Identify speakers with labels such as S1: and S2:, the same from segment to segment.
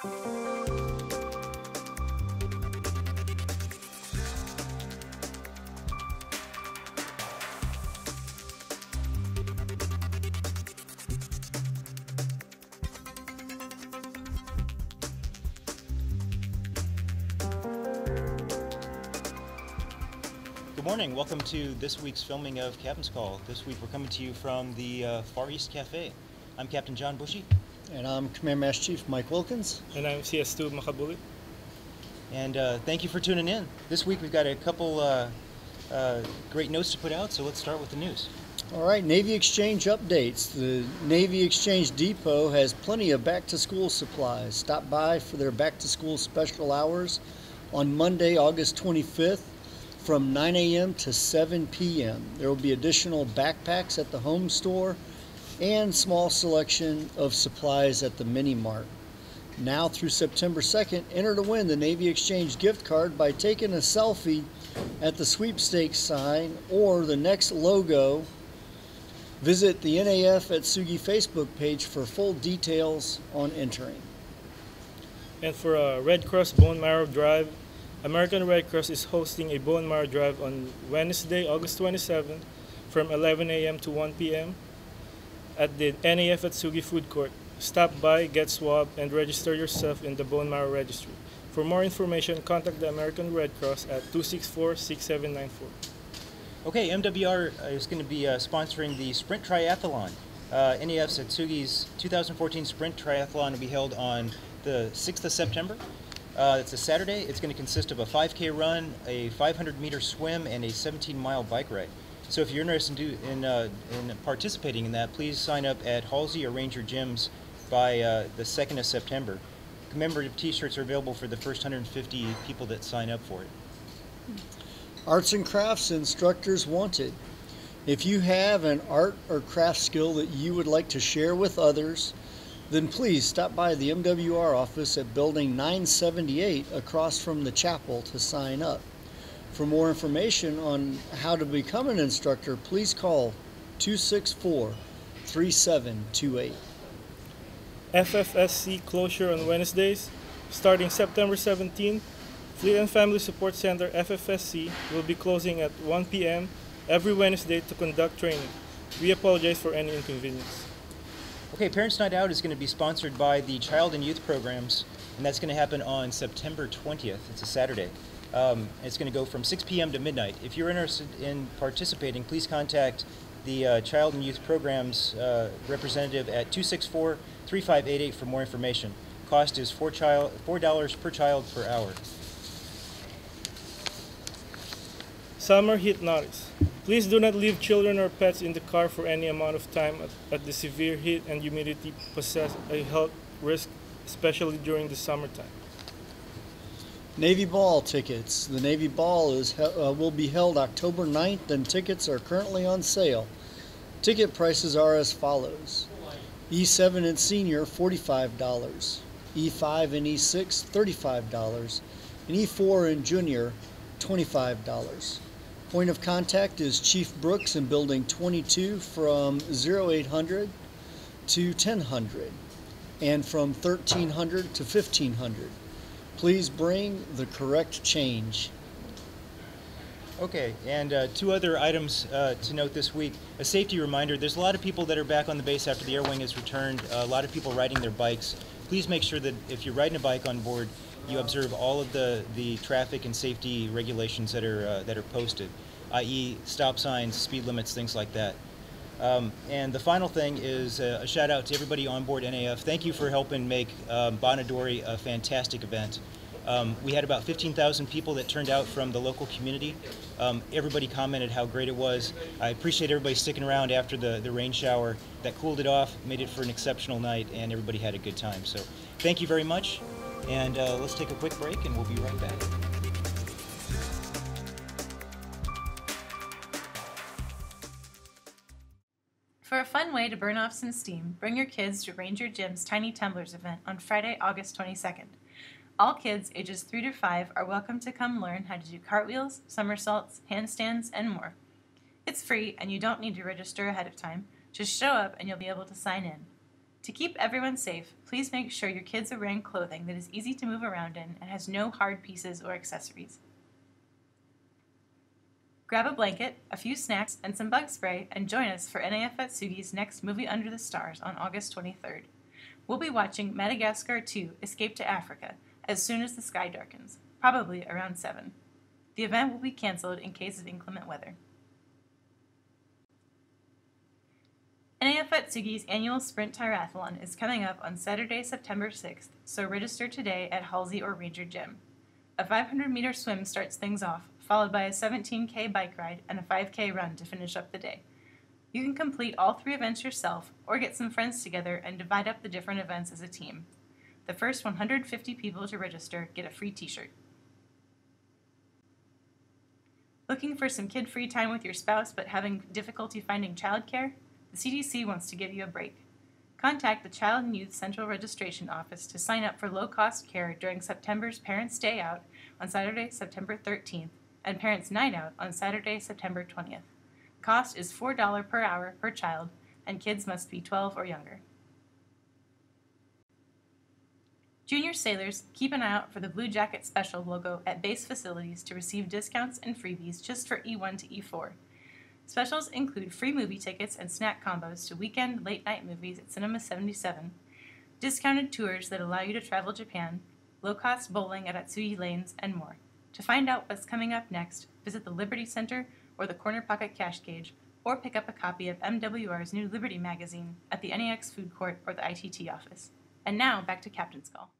S1: Good morning. Welcome to this week's filming of Captain's Call. This week we're coming to you from the Far East Café. I'm Captain John Bushy.
S2: And I'm Command Master Chief Mike Wilkins.
S3: And I'm CS2 Macabulit.
S1: And thank you for tuning in. This week we've got a couple great notes to put out, so let's start with the news.
S2: All right, Navy Exchange updates. The Navy Exchange Depot has plenty of back-to-school supplies. Stop by for their back-to-school special hours on Monday, August 25th from 9 a.m. to 7 p.m. There will be additional backpacks at the home store and small selection of supplies at the mini mart. Now through September 2nd, enter to win the Navy Exchange gift card by taking a selfie at the sweepstakes sign or the next logo. Visit the NAF Atsugi Facebook page for full details on entering.
S3: And for a Red Cross Bone Marrow Drive, American Red Cross is hosting a bone marrow drive on Wednesday, August 27th from 11 a.m. to 1 p.m. at the NAF Atsugi Food Court. Stop by, get swabbed, and register yourself in the bone marrow registry. For more information, contact the American Red Cross at 264-6794.
S1: Okay, MWR is going to be sponsoring the Sprint Triathlon. NAF's Atsugi's 2014 Sprint Triathlon will be held on the 6th of September. It's a Saturday. It's going to consist of a 5K run, a 500-meter swim, and a 17-mile bike ride. So if you're interested in participating in that, please sign up at Halsey or Ranger Gyms by the 2nd of September. Commemorative t-shirts are available for the first 150 people that sign up for it.
S2: Arts and crafts instructors wanted. If you have an art or craft skill that you would like to share with others, then please stop by the MWR office at Building 978 across from the chapel to sign up. For more information on how to become an instructor, please call 264-3728.
S3: FFSC closure on Wednesdays. Starting September 17, Fleet and Family Support Center FFSC will be closing at 1 p.m. every Wednesday to conduct training. We apologize for any inconvenience.
S1: Okay, Parents Night Out is going to be sponsored by the Child and Youth Programs, and that's going to happen on September 20th. It's a Saturday. It's going to go from 6 p.m. to midnight. If you're interested in participating, please contact the Child and Youth Programs representative at 264-3588 for more information. Cost is $4 per child per hour.
S3: Summer heat notice. Please do not leave children or pets in the car for any amount of time at the severe heat and humidity possess a health risk, especially during the summertime.
S2: Navy Ball tickets. The Navy Ball will be held October 9th and tickets are currently on sale. Ticket prices are as follows. E7 and Senior, $45. E5 and E6, $35. And E4 and Junior, $25. Point of contact is Chief Brooks in Building 22 from 0800 to 1000 and from 1300 to 1500. Please bring the correct change.
S1: Okay, and two other items to note this week. A safety reminder, there's a lot of people that are back on the base after the air wing is returned, a lot of people riding their bikes. Please make sure that if you're riding a bike on board, you observe all of the traffic and safety regulations that are posted, i.e. stop signs, speed limits, things like that. And the final thing is a shout out to everybody on board NAF. Thank you for helping make Bonadori a fantastic event. We had about 15,000 people that turned out from the local community. Everybody commented how great it was. I appreciate everybody sticking around after the rain shower. That cooled it off, made it for an exceptional night, and everybody had a good time. So thank you very much, and let's take a quick break, and we'll be right back.
S4: For a fun way to burn off some steam, bring your kids to Ranger Jim's Tiny Tumblers event on Friday, August 22nd. All kids ages 3 to 5 are welcome to come learn how to do cartwheels, somersaults, handstands, and more. It's free and you don't need to register ahead of time. Just show up and you'll be able to sign in. To keep everyone safe, please make sure your kids are wearing clothing that is easy to move around in and has no hard pieces or accessories. Grab a blanket, a few snacks, and some bug spray, and join us for NAF Atsugi's next Movie Under the Stars on August 23rd. We'll be watching Madagascar 2: Escape to Africa as soon as the sky darkens, probably around 7. The event will be canceled in case of inclement weather. NAF Atsugi's annual Sprint Triathlon is coming up on Saturday, September 6th, so register today at Halsey or Ranger Gym. A 500-meter swim starts things off, followed by a 17K bike ride and a 5K run to finish up the day. You can complete all 3 events yourself or get some friends together and divide up the different events as a team. The first 150 people to register get a free t-shirt. Looking for some kid-free time with your spouse but having difficulty finding childcare? The CDC wants to give you a break. Contact the Child and Youth Central Registration Office to sign up for low-cost care during September's Parents' Day Out on Saturday, September 13th, and Parents' Night Out on Saturday, September 20th. Cost is $4 per hour per child, and kids must be 12 or younger. Junior sailors, keep an eye out for the Blue Jacket Special logo at base facilities to receive discounts and freebies just for E1 to E4. Specials include free movie tickets and snack combos to weekend late-night movies at Cinema 77, discounted tours that allow you to travel Japan, low-cost bowling at Atsugi Lanes, and more. To find out what's coming up next, visit the Liberty Center or the Corner Pocket Cash Gauge, or pick up a copy of MWR's new Liberty magazine at the NEX Food Court or the ITT office. And now, back to Captain's Call.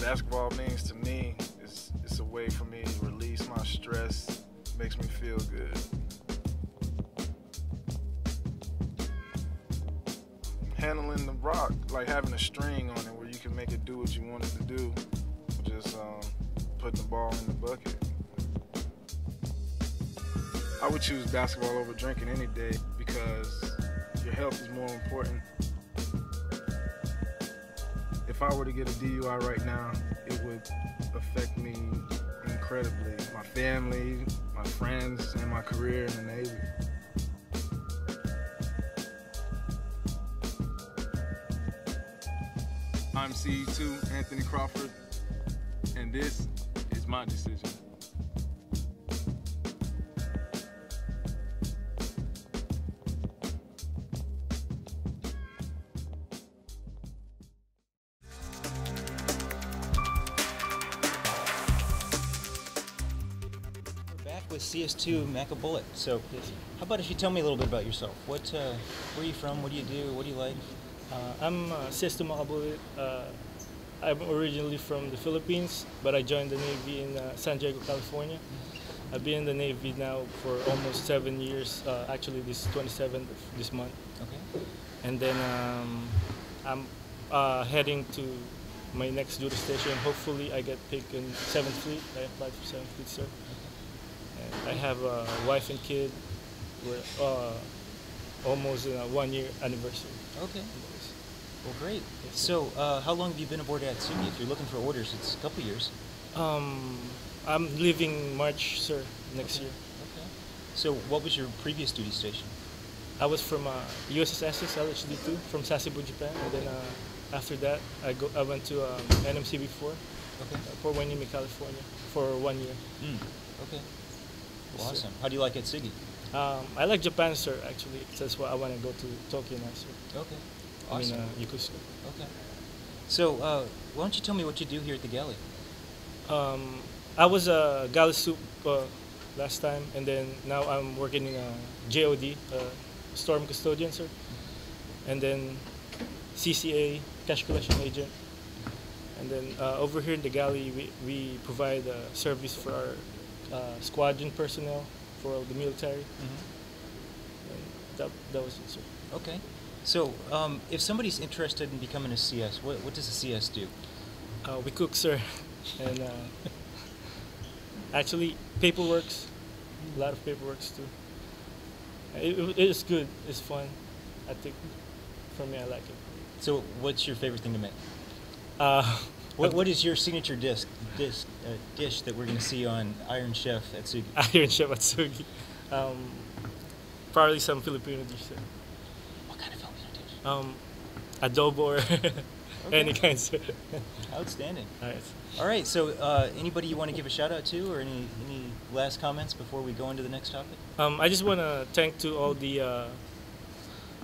S5: Basketball means to me is it's a way for me to release my stress, makes me feel good. Handling the rock, like having a string on it where you can make it do what you want it to do, just putting the ball in the bucket. I would choose basketball over drinking any day because your health is more important. If I were to get a DUI right now, it would affect me incredibly. My family, my friends, and my career in the Navy.
S6: I'm CS2 Anthony Crawford, and this is my decision.
S1: With CS2 Macabulit. So, how about if you tell me a little bit about yourself? Where are you from? What do you do? What do you like?
S3: I'm CS2 Macabulit. I'm originally from the Philippines, but I joined the Navy in San Diego, California. I've been in the Navy now for almost 7 years. Actually, this 27th of this month.
S1: Okay.
S3: And then I'm heading to my next duty station. Hopefully, I get picked in 7th Fleet. I applied for 7th Fleet, sir. I have a wife and kid. We're almost 1 year anniversary.
S1: Okay. Well, great. So, how long have you been aboard at Atsugi? If you're looking for orders, it's a couple years.
S3: I'm leaving March, sir, next year.
S1: Okay. So, what was your previous duty station?
S3: I was from USS LHD-2 from Sasebo, Japan, and then after that, I went to NMC-4,
S1: Okay.
S3: Fort Wayne, California, for 1 year.
S1: Okay.
S3: Yes,
S1: Awesome.
S3: sir.
S1: How do you like Atsugi?
S3: I like Japan, sir, actually. That's why I want to go to Tokyo now, sir.
S1: Okay.
S3: I
S1: Awesome.
S3: mean, Yokosuka.
S1: Okay. So, why don't you tell me what you do here at the galley?
S3: I was a galley soup last time, and then now I'm working in a JOD, storm custodian, sir. And then CCA, cash collection agent. And then over here in the galley, we provide service for our squadron personnel for the military. And that was it, sir.
S1: Okay. So, if somebody's interested in becoming a CS, what does a CS do?
S3: We cook, sir, and actually paperworks, a lot of paperworks too. It is good. It's fun. I think for me, I like it.
S1: So what's your favorite thing to make?
S3: Uh,
S1: What is your signature dish that we're going to see on Iron Chef Atsugi?
S3: Iron Chef Atsugi. Probably some Filipino dish.
S1: What kind of Filipino dish?
S3: Adobo or any kind of.
S1: Outstanding.
S3: All right.
S1: All right, so anybody you want to give a shout out to, or any last comments before we go into the next topic?
S3: I just want to thank to all the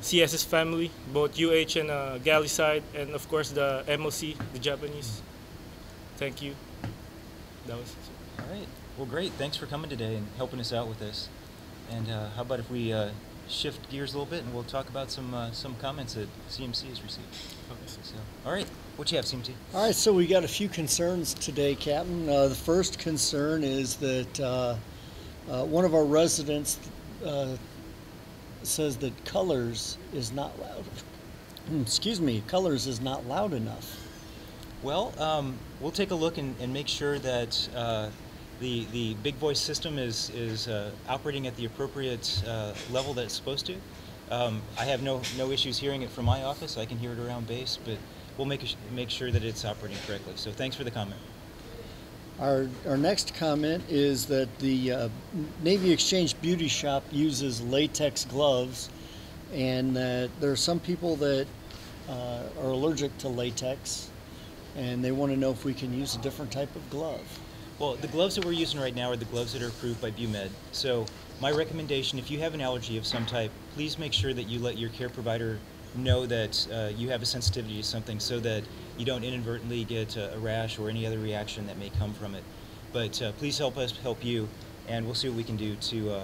S3: CS's family, both UH and Galley side, and of course the MOC, the Japanese. Thank you. That was it.
S1: All right. Well, great. Thanks for coming today and helping us out with this. And how about if we shift gears a little bit and we'll talk about some comments that CMC has received. So, all right. What you have, CMT?
S2: All right, so we got a few concerns today, Captain. The first concern is that one of our residents says that colors is not loud. Excuse me, colors is not loud enough.
S1: Well, we'll take a look and make sure that the big voice system is operating at the appropriate level that it's supposed to. I have no issues hearing it from my office. I can hear it around base, but we'll make sure that it's operating correctly. So thanks for the comment.
S2: Our next comment is that the Navy Exchange Beauty Shop uses latex gloves, and that there are some people that are allergic to latex, and they want to know if we can use a different type of glove.
S1: Well, the gloves that we're using right now are the gloves that are approved by BUMED. So my recommendation, if you have an allergy of some type, please make sure that you let your care provider know that you have a sensitivity to something, so that you don't inadvertently get a rash or any other reaction that may come from it. But please help us help you, and we'll see what we can do to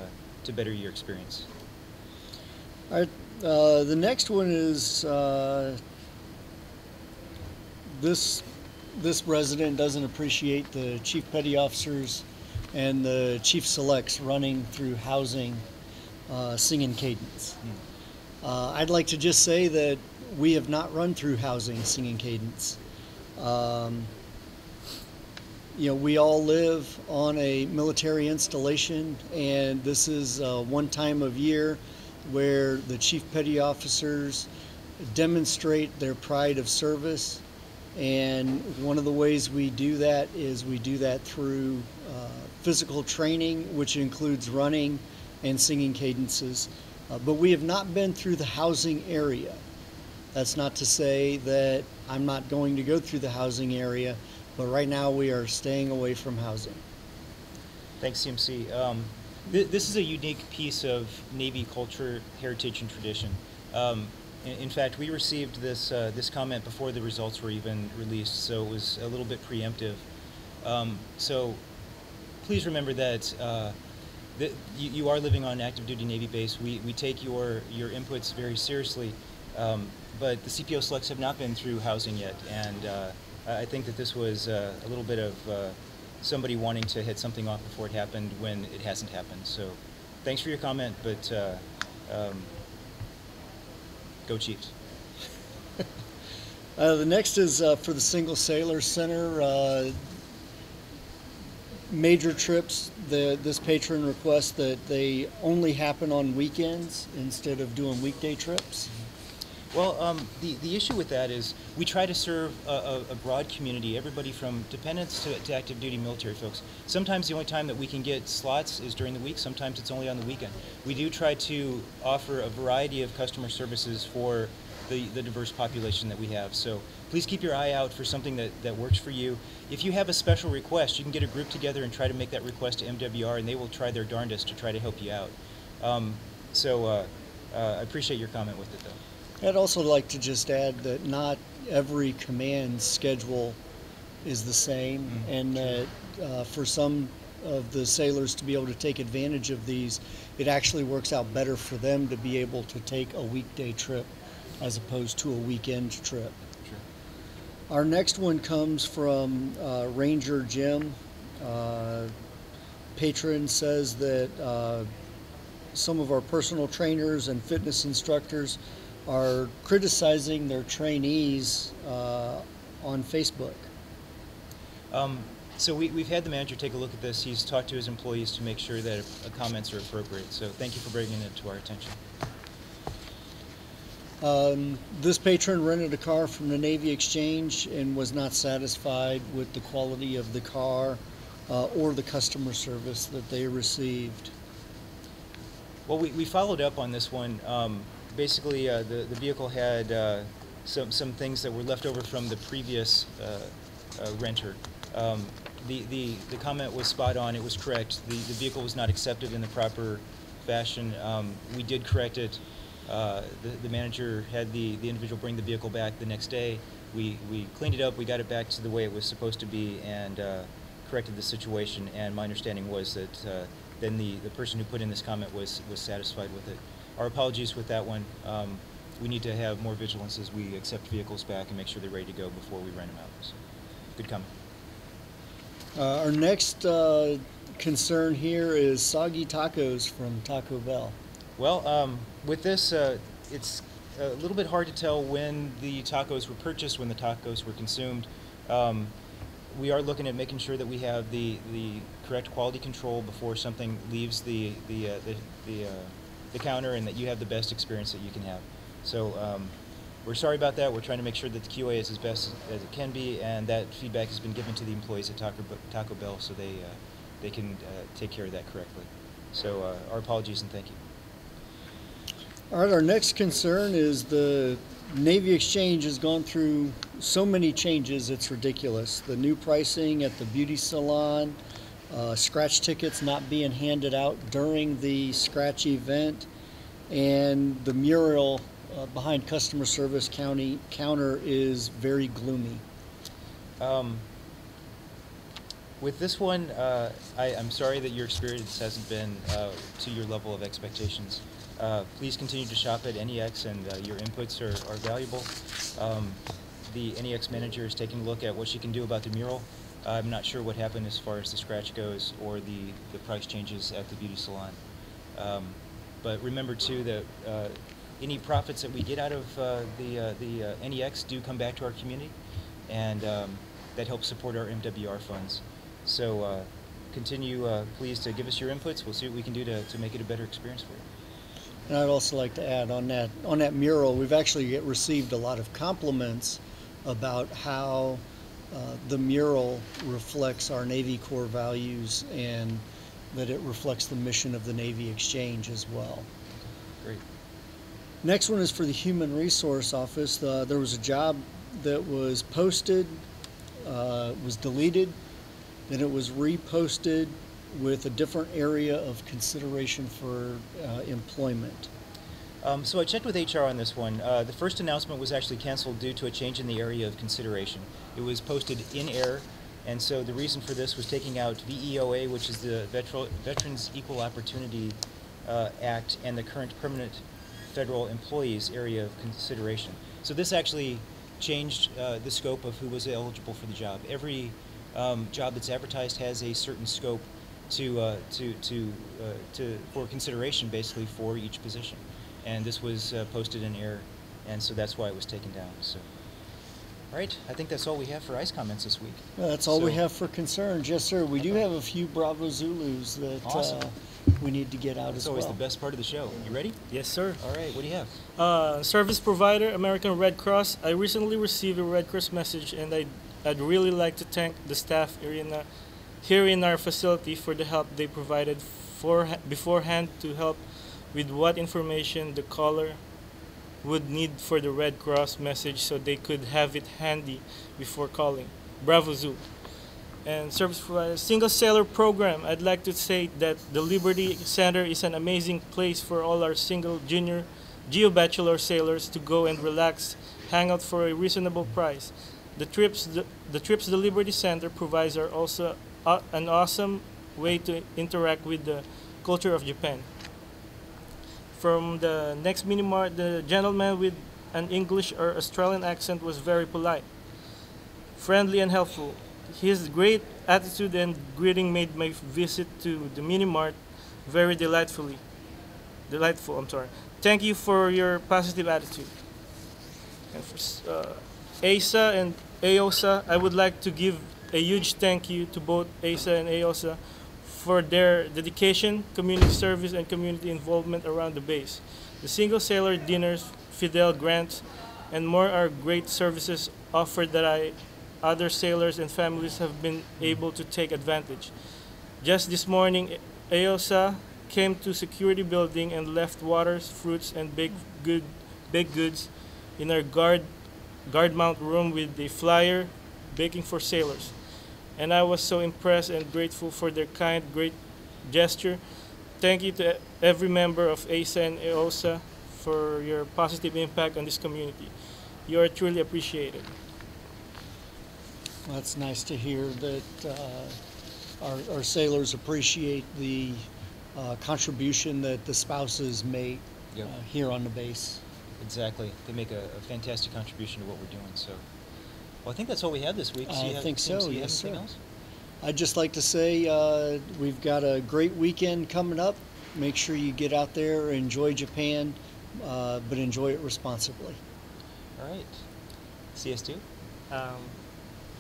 S1: better your experience.
S2: All right, the next one is this resident doesn't appreciate the chief petty officers and the chief selects running through housing singing cadence. I'd like to just say that we have not run through housing singing cadence. You know, we all live on a military installation, and this is one time of year where the chief petty officers demonstrate their pride of service. And one of the ways we do that is we do that through physical training, which includes running and singing cadences. But we have not been through the housing area. That's not to say that I'm not going to go through the housing area, but right now we are staying away from housing.
S1: Thanks, CMC. This is a unique piece of Navy culture, heritage, and tradition. In fact, we received this comment before the results were even released, so it was a little bit preemptive. So please remember that you are living on an active duty Navy base. We take your inputs very seriously, but the CPO selects have not been through housing yet, and I think that this was a little bit of somebody wanting to hit something off before it happened when it hasn't happened. So thanks for your comment, but go Chiefs.
S2: The next is for the Single Sailor Center. Major trips, this patron requests that they only happen on weekends instead of doing weekday trips.
S1: Well, the issue with that is we try to serve a broad community, everybody from dependents to active duty military folks. Sometimes the only time that we can get slots is during the week, sometimes it's only on the weekend. We do try to offer a variety of customer services for the diverse population that we have. So please keep your eye out for something that works for you. If you have a special request, you can get a group together and try to make that request to MWR, and they will try their darndest to try to help you out. I appreciate your comment with it, though.
S2: I'd also like to just add that not every command schedule is the same, and that for some of the sailors to be able to take advantage of these, it actually works out better for them to be able to take a weekday trip as opposed to a weekend trip.
S1: Sure.
S2: Our next one comes from Ranger Jim. Patron says that some of our personal trainers and fitness instructors are criticizing their trainees on Facebook.
S1: So we've had the manager take a look at this. He's talked to his employees to make sure that comments are appropriate. So thank you for bringing it to our attention.
S2: This patron rented a car from the Navy Exchange and was not satisfied with the quality of the car or the customer service that they received.
S1: Well, we followed up on this one. Basically, the vehicle had some things that were left over from the previous renter. The comment was spot on. It was correct. The vehicle was not accepted in the proper fashion. We did correct it. The manager had the individual bring the vehicle back the next day. We cleaned it up. We got it back to the way it was supposed to be and corrected the situation. And my understanding was that then the person who put in this comment was satisfied with it. Our apologies with that one. We need to have more vigilance as we accept vehicles back and make sure they're ready to go before we rent them out. So, good comment.
S2: Our next concern here is soggy tacos from Taco Bell.
S1: Well, with this, it's a little bit hard to tell when the tacos were purchased, when the tacos were consumed. We are looking at making sure that we have the correct quality control before something leaves the counter, and that you have the best experience that you can have. So we're sorry about that. We're trying to make sure that the QA is as best as it can be, and that feedback has been given to the employees at Taco Bell so they can take care of that correctly. So our apologies and thank you.
S2: All right, our next concern is the Navy Exchange has gone through so many changes, it's ridiculous. The new pricing at the beauty salon, scratch tickets not being handed out during the scratch event, and the mural behind customer service counter is very gloomy.
S1: With this one, I'm sorry that your experience hasn't been to your level of expectations. Please continue to shop at NEX, and your inputs are valuable. The NEX manager is taking a look at what she can do about the mural. I'm not sure what happened as far as the scratch goes or the price changes at the beauty salon. But remember too that any profits that we get out of the NEX do come back to our community, and that helps support our MWR funds. So continue, please, to give us your inputs. We'll see what we can do to make it a better experience for you.
S2: And I'd also like to add on that mural, we've actually received a lot of compliments about how the mural reflects our Navy core values and that it reflects the mission of the Navy Exchange as well.
S1: Great.
S2: Next one is for the Human Resource Office. There was a job that was posted, was deleted, then it was reposted with a different area of consideration for employment.
S1: So I checked with HR on this one. The first announcement was actually canceled due to a change in the area of consideration. It was posted in error, and so the reason for this was taking out VEOA, which is the Veterans Equal Opportunity Act, and the current permanent federal employees area of consideration. So this actually changed the scope of who was eligible for the job. Every job that's advertised has a certain scope for consideration, basically, for each position. And this was posted in error, and so that's why it was taken down. So, all right, I think that's all we have for ICE comments this week.
S2: Well, that's all we have for concerns. Yes, sir. We do have a few Bravo Zulus that
S1: Awesome.
S2: We need to get out
S1: That's
S2: as well.
S1: always the best part of the show. You ready?
S3: Yes, sir.
S1: All right, what do you have?
S3: Service provider, American Red Cross. I recently received a Red Cross message, and I'd really like to thank the staff here in our facility for the help they provided beforehand to help with what information the caller would need for the Red Cross message so they could have it handy before calling. Bravo Zoo. And service provider, single sailor program. I'd like to say that the Liberty Center is an amazing place for all our single junior geo bachelor sailors to go and relax, hang out for a reasonable price. The trips the Liberty Center provides are also an awesome way to interact with the culture of Japan. From the next mini mart, the gentleman with an English or Australian accent was very polite, friendly, and helpful. His great attitude and greeting made my visit to the mini mart very delightful. Thank you for your positive attitude. And for ASA and AOSA, I would like to give a huge thank you to both ASA and AOSA for their dedication, community service, and community involvement around the base. The single sailor dinners Fidel grants, and more are great services offered that other sailors and families have been able to take advantage. Just this morning, AOSA came to security building and left waters, fruits, and baked goods in our guard mount room with the flyer baking for sailors. And I was so impressed and grateful for their great gesture. Thank you to every member of ASA and AOSA for your positive impact on this community. You are truly appreciated.
S2: Well, that's nice to hear that our sailors appreciate the contribution that the spouses make
S1: Yep.
S2: here on the base.
S1: Exactly. They make a fantastic contribution to what we're doing. So, well, I think that's all we have this week.
S2: I think so,
S1: Do you have
S2: yes,
S1: anything
S2: sir.
S1: else?
S2: I'd just like to say we've got a great weekend coming up. Make sure you get out there, enjoy Japan, but enjoy it responsibly.
S1: All right. CS2?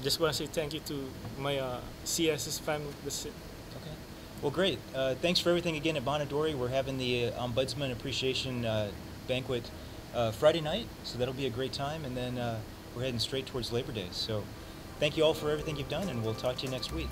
S3: Just want to say thank you to my CS's family. That's it.
S1: Okay. Well, great. Thanks for everything again at Bonadori. We're having the Ombudsman Appreciation Banquet Friday night, so that'll be a great time. And then we're heading straight towards Labor Day. So thank you all for everything you've done, and we'll talk to you next week.